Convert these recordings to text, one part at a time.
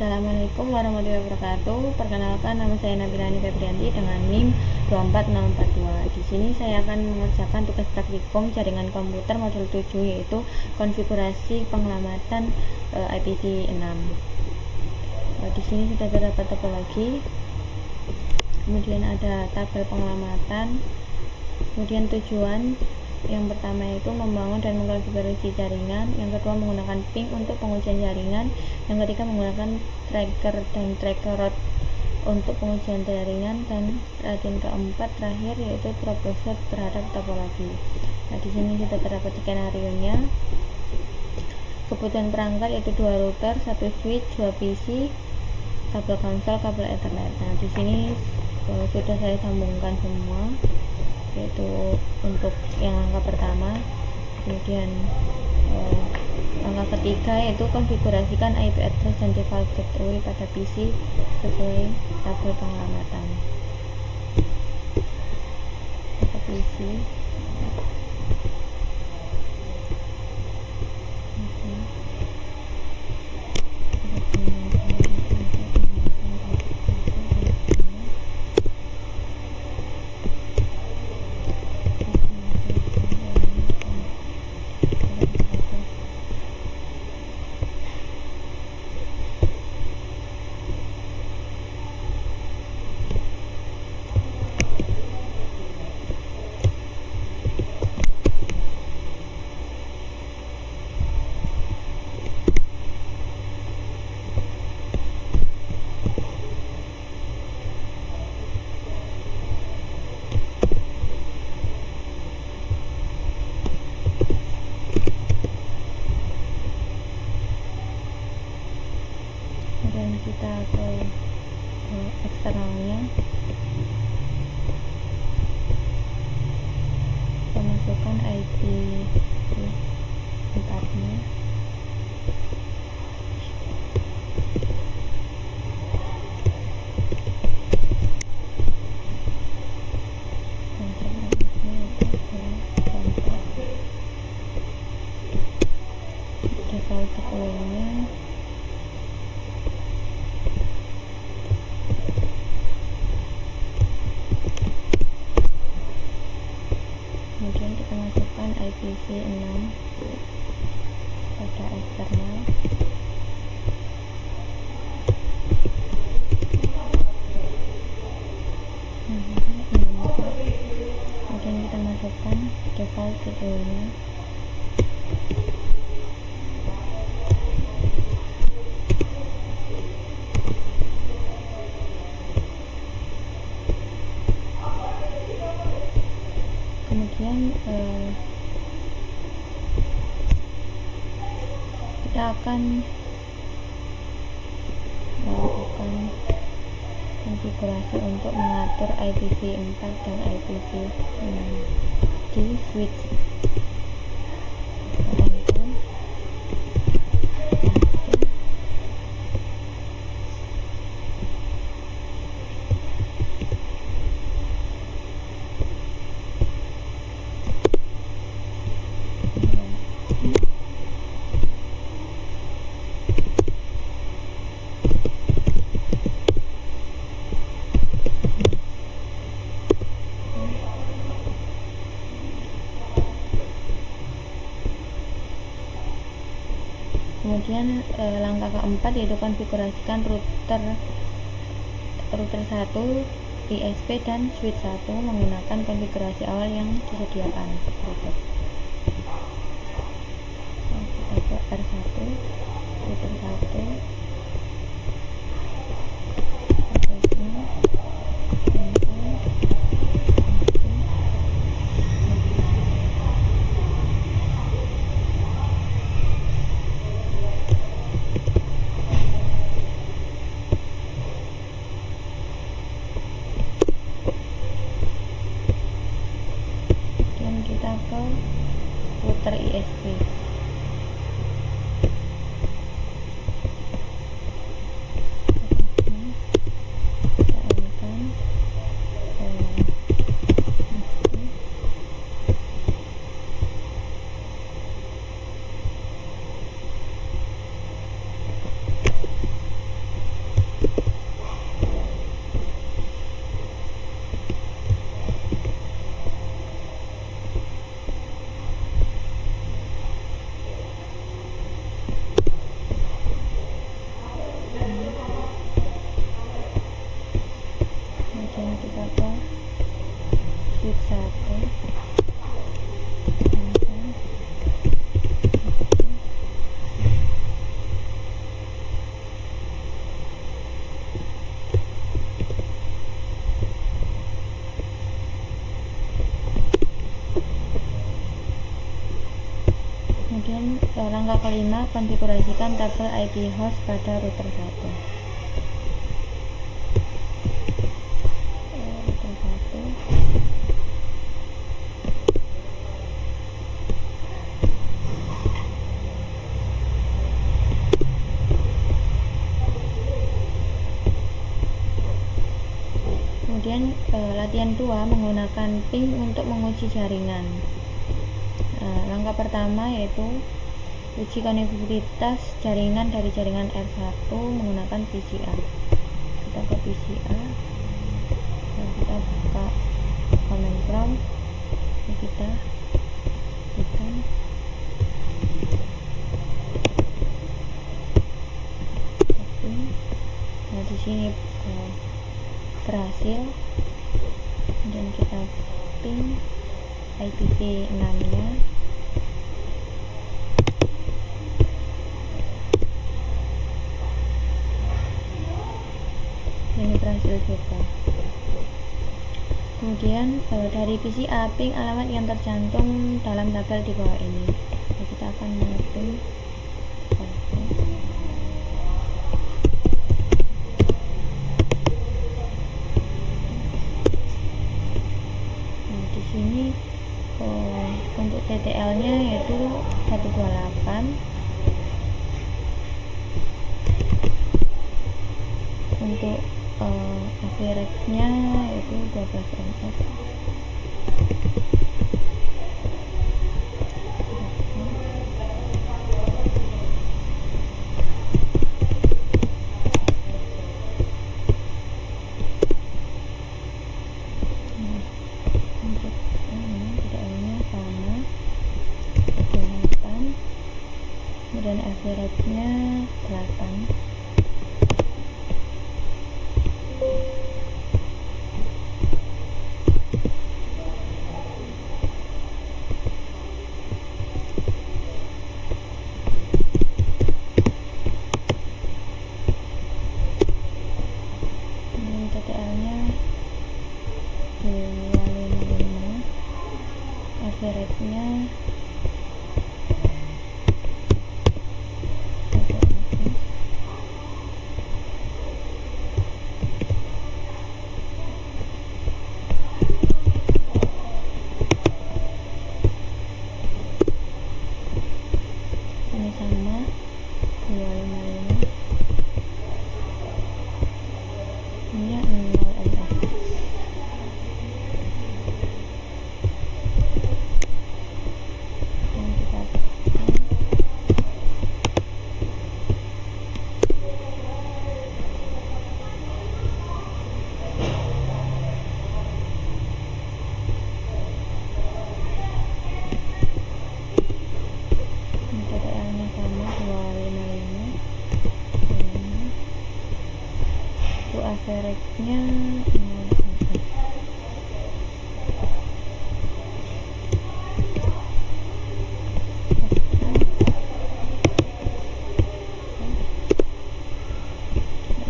Assalamualaikum warahmatullahi wabarakatuh. Perkenalkan, nama saya Nabilani Febrianti dengan NIM 24642. Di sini saya akan mengerjakan tugas praktikum jaringan komputer modul 7, yaitu konfigurasi penyelamatan IPv6. Di sini sudah terdapat topologi, kemudian ada tabel penyelamatan, kemudian tujuan. Yang pertama itu membangun dan mengkonfigurasi jaringan, yang kedua menggunakan ping untuk pengujian jaringan, yang ketiga menggunakan tracker dan tracker route untuk pengujian jaringan, dan keempat terakhir yaitu troubleshoot terhadap topologi. Nah, di sini sudah terdapat skenario-nya. Kebutuhan perangkat yaitu 2 router, 1 switch, 2 PC, kabel konsol, kabel Ethernet. Nah, di sini sudah saya sambungkan semua, yaitu untuk yang angka pertama. Kemudian angka ketiga yaitu konfigurasikan IP address dan default gateway pada PC sesuai tabel penyelamatan pada PC. Dan kita ke eksternalnya, kita masukkan IP 4-nya. Default gateway-nya kemudian kita masukkan IPv6 pada eksternal. Kemudian kita masukkan default gateway-nya. Kemudian kita akan melakukan konfigurasi untuk mengatur IPv4 dan IPv6 di switch. Kemudian langkah keempat yaitu konfigurasikan router 1, ISP dan switch 1 menggunakan konfigurasi awal yang disediakan router. Kita ke R1, router 1, kita ke router ISP. langkah kelima, konfigurasikan tabel IP host pada router 1. Kemudian latihan 2 menggunakan ping untuk menguji jaringan. Langkah pertama yaitu uji konektivitas jaringan dari jaringan R1 menggunakan VCA. Kita ke VCA, dan kita buka command prompt, kita tekan. Nah, di sini berhasil. Kemudian kita ping IPv6 nya. Ini berhasil juga. Kemudian dari VCA ping alamat yang tercantum dalam tabel di bawah ini. Jadi kita akan mengeping ini untuk TTL nya yaitu 128, untuk average nya yaitu 12 ms. Dan average-nya 8. Ini TTL-nya 255, average-nya sama 255. Ini 0 ms. Dan kita TTL-nya sama 255. Itu average-nya 0 ms.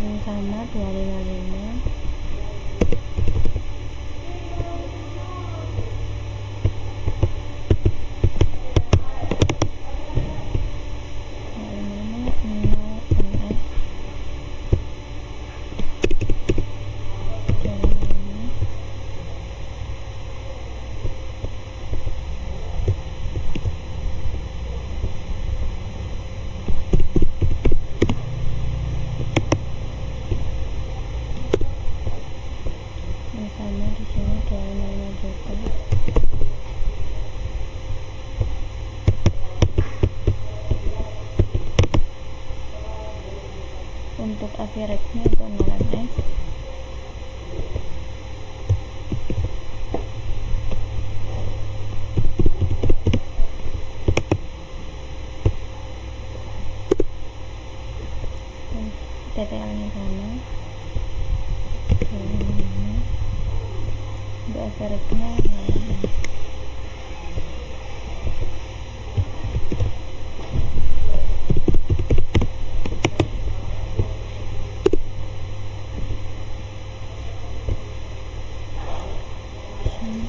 Ini sama 255. Sama di sini 255 juga. Untuk average-nya itu 0 ms. TTL-nya sama. Untuk average-nya 0 ms.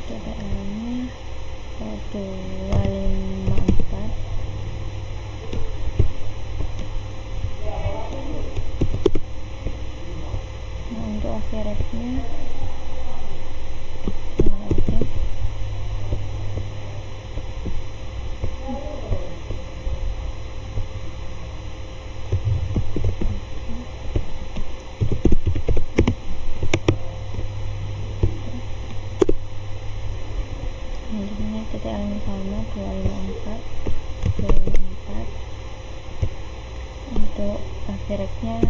TTL-nya 254. average-nya relatif. Ini titik yang sama 254 untuk average-nya 0,5.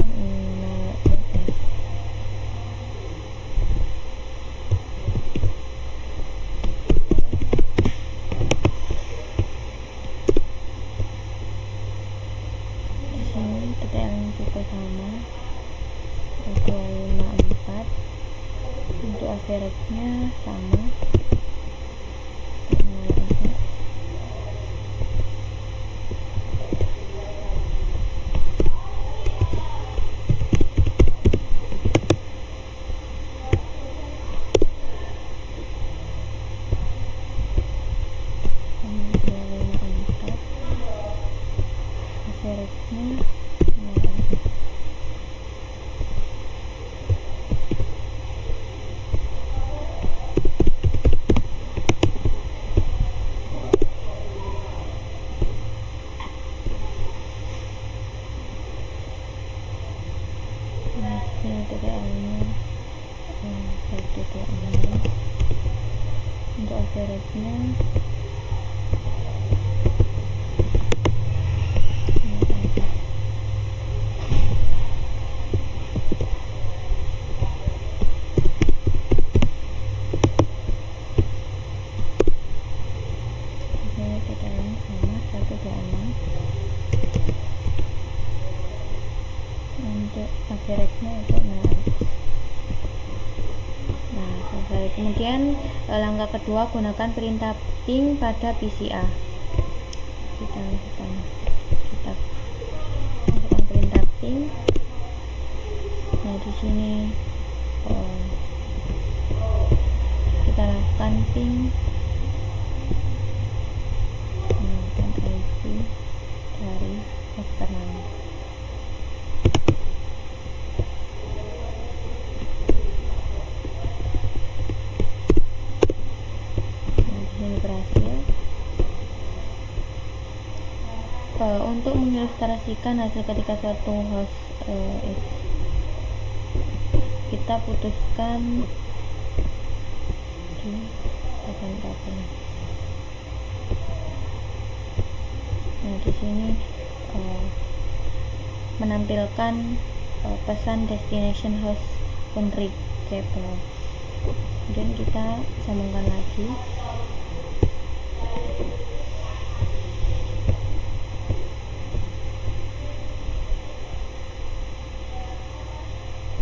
Di sini titik yang juga sama 254 untuk average-nya sama. Untuk average-nya sama 126. Untuk average-nya itu 0. Nah, selesai. Kemudian langkah kedua, gunakan perintah ping pada PCA. Kita masukkan perintah ping. Nah, di sini kita lakukan ping menggunakan IP dari eksternal. Berhasil. Untuk mengilustrasikan hasil ketika suatu host kita putuskan di tabel. Nah, di sini menampilkan pesan destination host unreachable. Kemudian kita sambungkan lagi.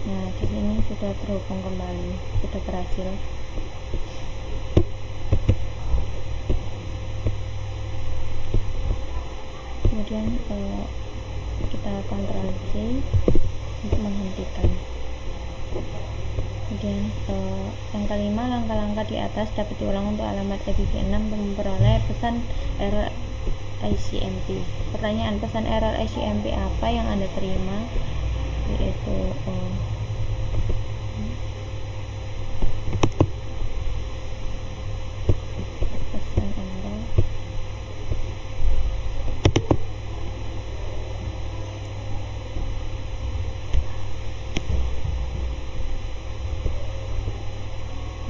Nah, di sini sudah terhubung kembali, sudah berhasil. Kemudian kita Ctrl C untuk menghentikan. Kemudian yang kelima, langkah-langkah di atas dapat diulang untuk alamat EBV6 untuk memperoleh pesan error ICMP. Pertanyaan, pesan error ICMP apa yang Anda terima? Yaitu pesan error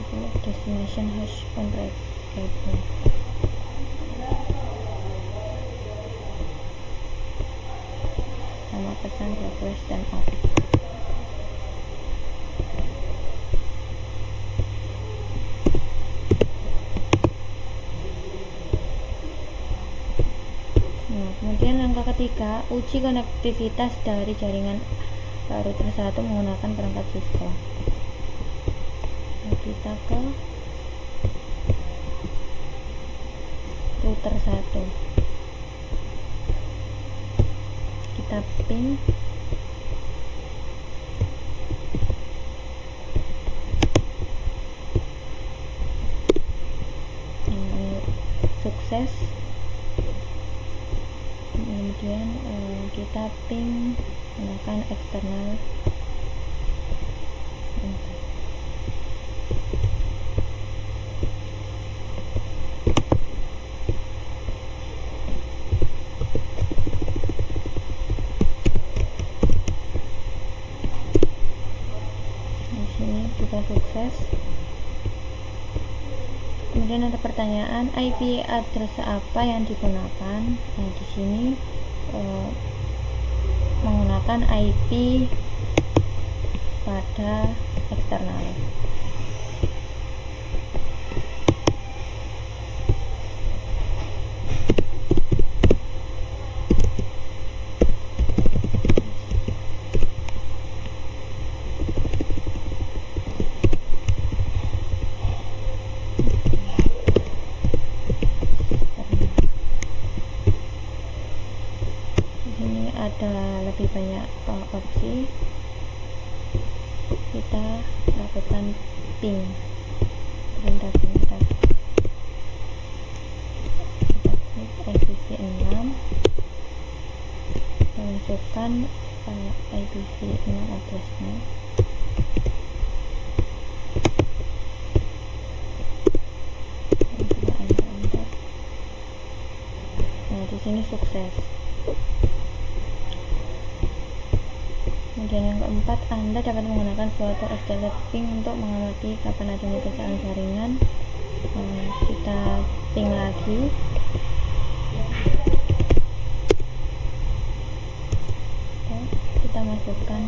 itu destination host unreachable. Sama pesan request dan off. Kemudian langkah ketiga, uji konektivitas dari jaringan router 1 menggunakan perangkat Cisco. Nah, kita ke router 1, kita ping sukses. Kemudian kita ping menggunakan eksternal. sudah sukses. Kemudian ada pertanyaan, IP address apa yang digunakan? Nah, di sini menggunakan IP pada eksternal. Ada lebih banyak opsi. Kita lakukan ping, perintah kita klik IPv 6, masukkan IPv 6 addressnya. Enter. Nah, di sini sukses. Kemudian yang keempat, Anda dapat menggunakan suatu escalated ping untuk mengamati kapan adanya kesalahan jaringan. Kita ping lagi. Kita masukkan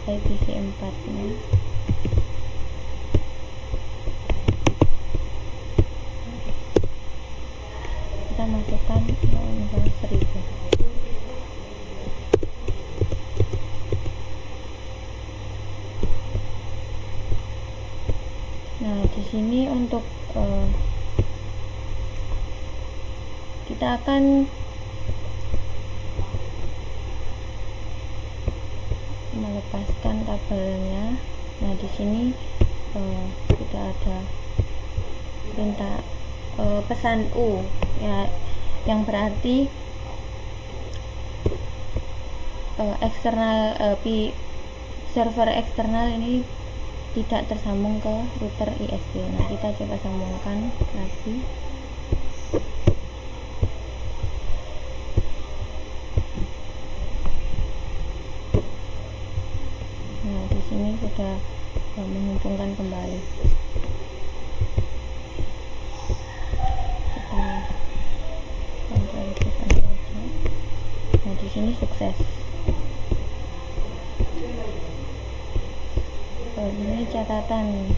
IPv 4 nya. Kita masukkan misalnya 1000. Nah, di sini untuk kita akan melepaskan kabelnya. Nah, di sini kita ada perintah pesan U ya, yang berarti eksternal server eksternal ini tidak tersambung ke router ISP. Nah, kita coba sambungkan lagi. Nah, di sini sudah menghubungkan kembali. Kita kontrol aja. Nah, di sini sukses. Ini catatan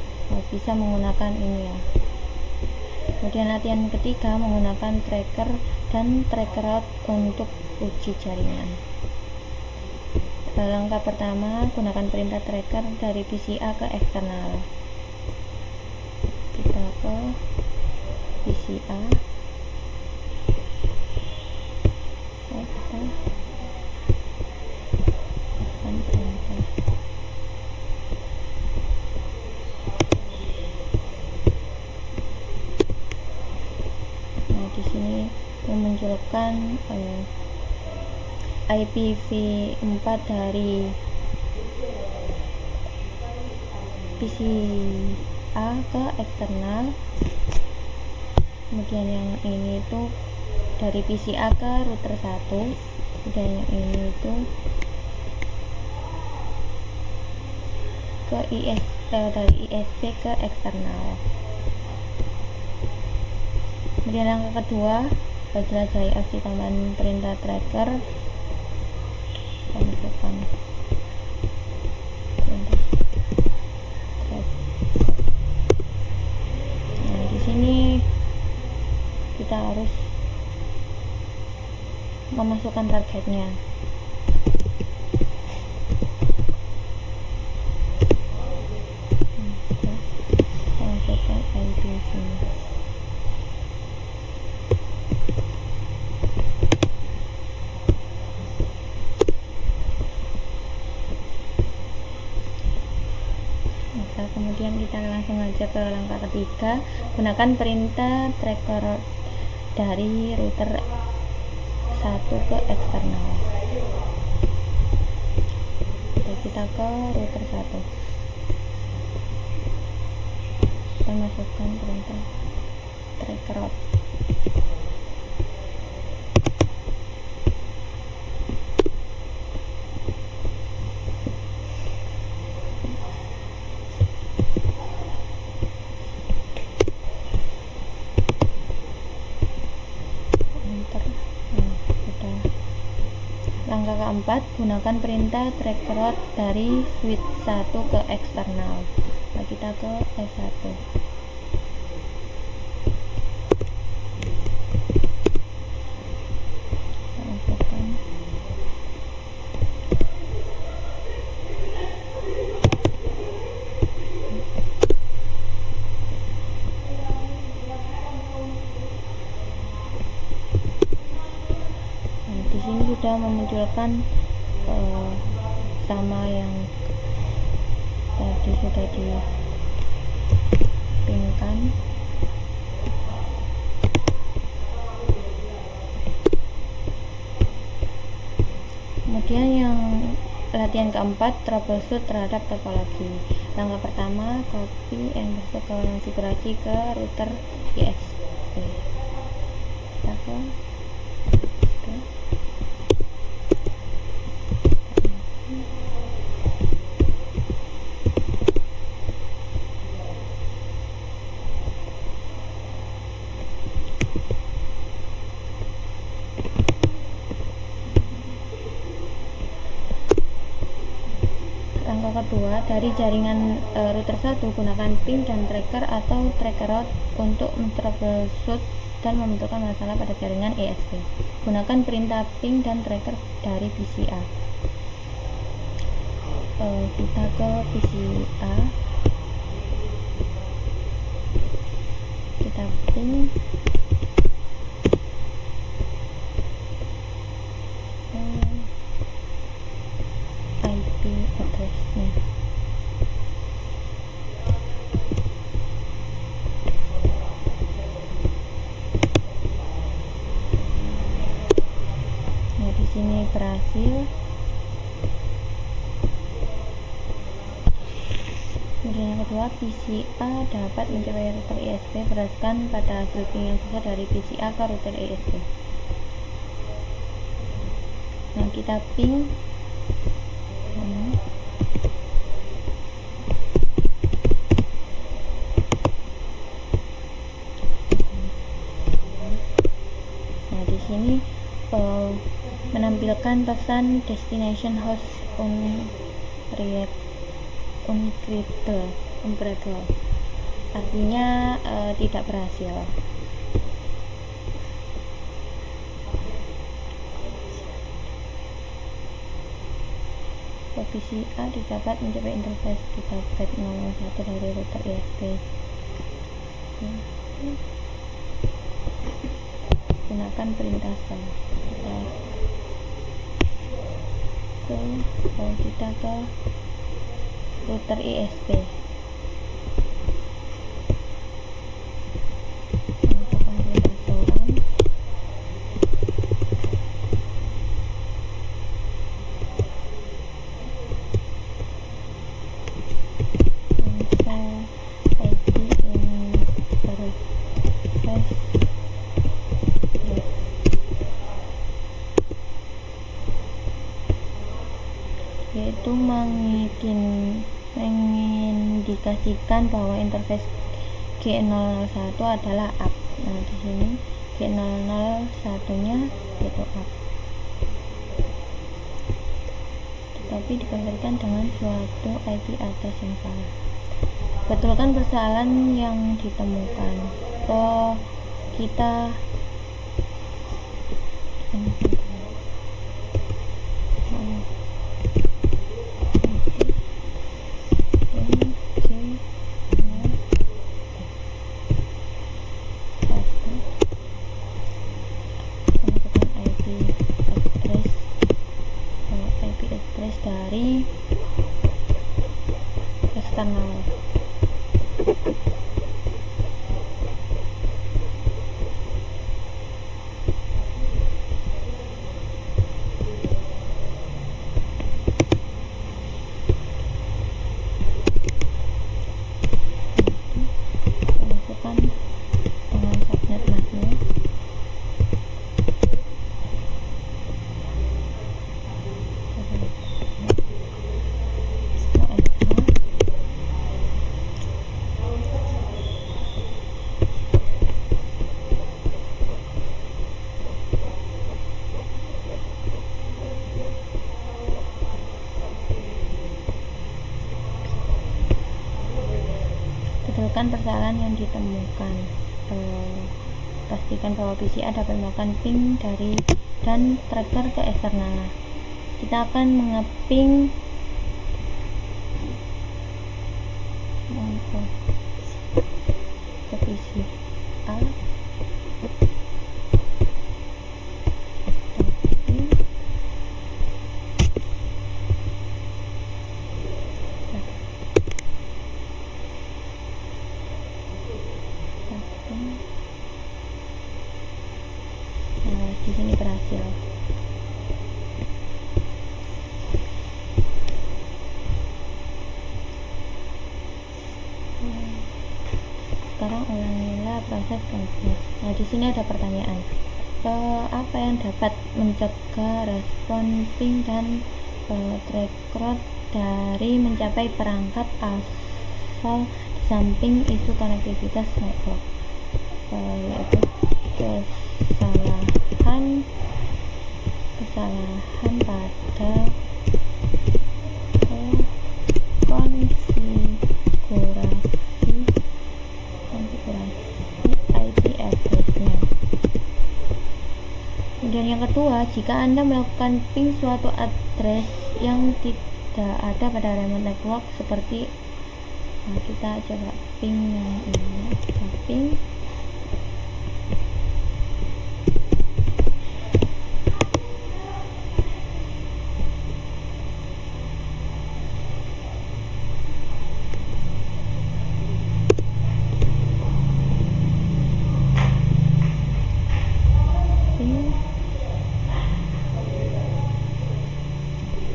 bisa menggunakan ini ya. Kemudian latihan ketiga, menggunakan tracker dan tracker out untuk uji jaringan. Langkah pertama, gunakan perintah tracker dari PCA ke eksternal. Kita ke PCA. Memunculkan IPv4 dari PCA ke eksternal. Kemudian yang ini itu dari PCA ke router 1, dan yang ini itu ke dari ISP ke eksternal. Kemudian yang kedua, jelajahi opsi tambahan perintah tracker. Masukkan perintah tracker. Nah, di sini kita harus memasukkan targetnya. Masukkan IPv. Kemudian kita langsung aja ke langkah ketiga, gunakan perintah tracker dari router 1 ke eksternal. Oke, kita ke router 1, kita masukkan perintah tracker out. Langkah keempat, gunakan perintah drag route dari switch 1 ke eksternal. Nah, kita ke S1. Di sini sudah memunculkan sama yang tadi sudah dipinkan. Kemudian yang latihan keempat, troubleshoot terhadap topologi. Langkah pertama, copy and paste konfigurasi ke router ISP. Kita ke langkah kedua, dari jaringan router 1 gunakan ping dan tracker atau tracker route untuk troubleshoot dan membentukkan masalah pada jaringan ISP. Gunakan perintah ping dan tracker dari PCA. Kita ke PCA, kita ping IP address-nya. Nah, di sini berhasil. Kemudian yang kedua, PCA dapat mencapai router ISP berdasarkan pada hasil ping yang sisa dari PCA ke router ISP. Nah, kita ping ini menampilkan pesan destination host unreadable, artinya tidak berhasil. PCA didapat mencapai interface gigabit 01 dari router ISP. Gunakan perintah send. Kita ke router ISP. Yaitu mengindikasikan bahwa interface G001 adalah up. Nah, di sini G001-nya itu up, tetapi dikonvertikan dengan suatu IP address yang salah. Betulkan kesalahan yang ditemukan. Kita dari eksternal. Masukkan dengan subnet masnya. simpulkan persoalan yang ditemukan. Pastikan bahwa PCA dapat melakukan ping dari dan tracker ke eksternal. Kita akan mengeping ke PCA, di sini berhasil. Sekarang ulangilah proses proses. Nah, di sini ada pertanyaan. Apa yang dapat mencegah respon ping dan track dari mencapai perangkat asal di samping isu konektivitas network, yaitu kesalahan pada konfigurasi IP address-nya. Kemudian yang kedua, jika Anda melakukan ping suatu address yang tidak ada pada remote network seperti kita coba ping yang ini, kita ping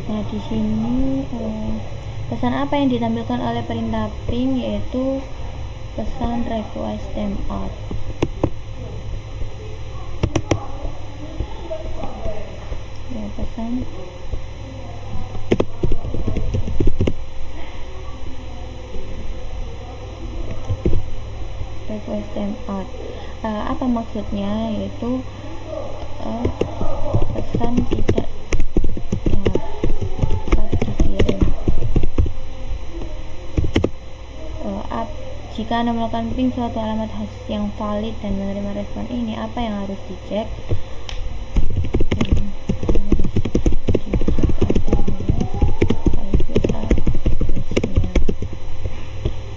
Nah, di sini pesan apa yang ditampilkan oleh perintah ping, yaitu pesan request timeout. Ya, pesan request timeout. Apa maksudnya? Yaitu pesan tidak jika Anda melakukan ping suatu alamat hash yang valid dan menerima respon ini, apa yang harus dicek?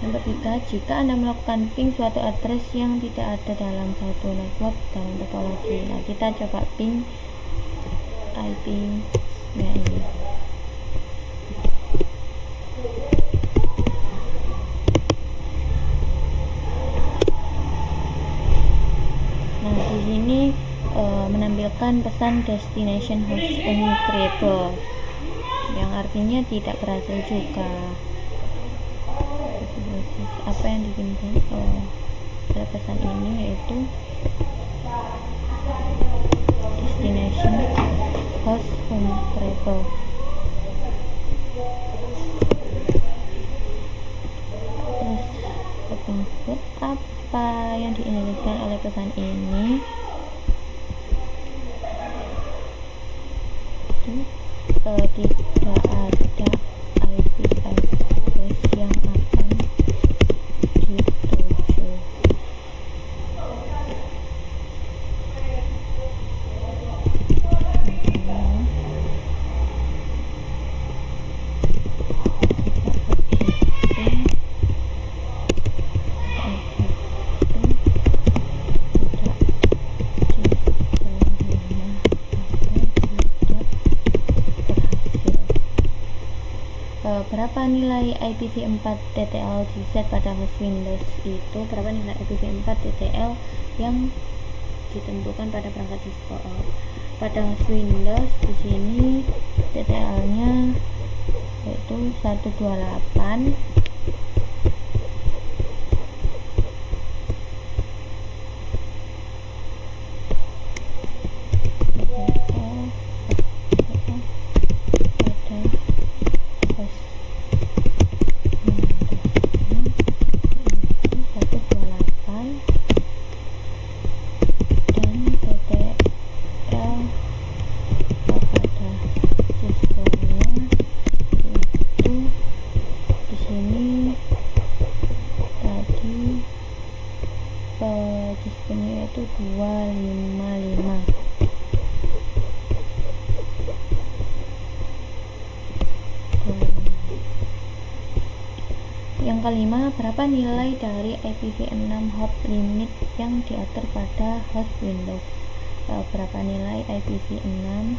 Yang ketiga, jika Anda melakukan ping suatu address yang tidak ada dalam satu network dalam topologi. Nah, kita coba ping IP-nya ini. Ini menampilkan pesan destination host uncreable, yang artinya tidak berhasil juga. Apa yang dikirimkan pada pesan ini yaitu destination host uncreable. Terus apa yang diindikasikan oleh pesan ini? Tidak ada IP address yang akan dituju. Berapa nilai IPv4 TTL di set pada host Windows itu? Berapa nilai IPv4 TTL yang ditentukan pada perangkat disco? Pada host Windows di sini TTL-nya yaitu 128. Ini Yang kelima, berapa nilai dari IPv6 hop limit yang diatur pada host Windows? Berapa nilai IPv6?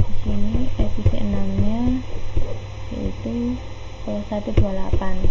Di sini IPv6-nya yaitu 128.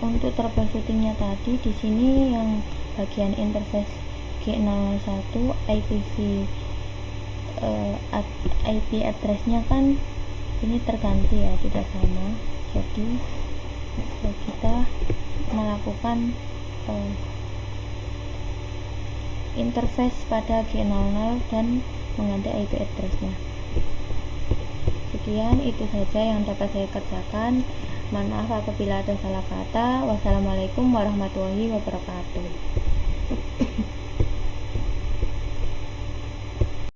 Untuk troubleshootingnya tadi di sini yang bagian interface G001 IP address-nya kan ini terganti ya, tidak sama. Jadi kita melakukan interface pada G00 dan mengganti IP address-nya. Sekian, itu saja yang dapat saya kerjakan. Maaf apabila ada salah kata. Wassalamualaikum warahmatullahi wabarakatuh.